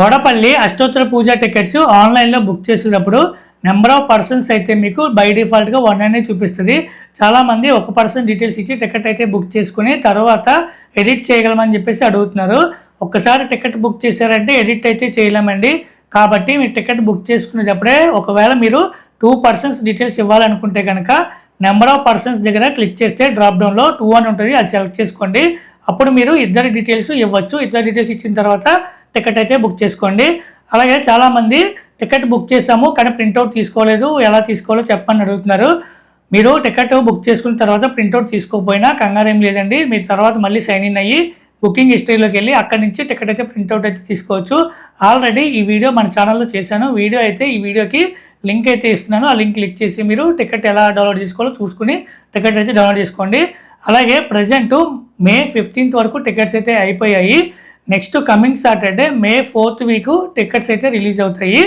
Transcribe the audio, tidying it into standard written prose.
వడపల్లి అష్టోత్తర పూజ టికెట్స్ ఆన్లైన్లో బుక్ చేసేటప్పుడు నెంబర్ ఆఫ్ పర్సన్స్ అయితే మీకు బై డిఫాల్ట్గా 1 అనే చూపిస్తుంది. చాలామంది ఒక పర్సన్ డీటెయిల్స్ ఇచ్చి టికెట్ అయితే బుక్ చేసుకుని తర్వాత ఎడిట్ చేయగలమని చెప్పేసి అడుగుతున్నారు. ఒక్కసారి టికెట్ బుక్ చేశారంటే ఎడిట్ అయితే చేయలేమండి. కాబట్టి మీరు టికెట్ బుక్ చేసుకునేటప్పుడే ఒకవేళ మీరు 2 పర్సన్స్ డీటెయిల్స్ ఇవ్వాలనుకుంటే కనుక నెంబర్ ఆఫ్ పర్సన్స్ దగ్గర క్లిక్ చేస్తే డ్రాప్ డౌన్లో 2 అని ఉంటుంది, అది సెలెక్ట్ చేసుకోండి. అప్పుడు మీరు ఇద్దరి డీటెయిల్స్ ఇవ్వచ్చు. ఇద్దరు డీటెయిల్స్ ఇచ్చిన తర్వాత టికెట్ అయితే బుక్ చేసుకోండి. అలాగే చాలామంది టికెట్ బుక్ చేసాము కానీ ప్రింట్అవుట్ తీసుకోలేదు, ఎలా తీసుకోవాలో చెప్పని అడుగుతున్నారు. మీరు టికెట్ బుక్ చేసుకున్న తర్వాత ప్రింట్అవుట్ తీసుకోకపోయినా కంగారేం లేదండి. మీరు తర్వాత మళ్ళీ సైన్ ఇన్ అయ్యి బుకింగ్ హిస్టరీలోకి వెళ్ళి అక్కడి నుంచి టికెట్ అయితే ప్రింట్అవుట్ అయితే తీసుకోవచ్చు. ఆల్రెడీ ఈ వీడియో మన ఛానల్లో చేశాను. వీడియో అయితే ఈ వీడియోకి లింక్ అయితే ఇస్తున్నాను. ఆ లింక్ క్లిక్ చేసి మీరు టికెట్ ఎలా డౌన్లోడ్ చేసుకోవాలో చూసుకుని టికెట్ అయితే డౌన్లోడ్ చేసుకోండి. అలాగే ప్రజెంట్ మే 15th వరకు టికెట్స్ అయితే అయిపోయాయి. నెక్స్ట్ కమింగ్ సాటర్డే మే 4th వీక్ టికెట్స్ అయితే రిలీజ్ అవుతాయి.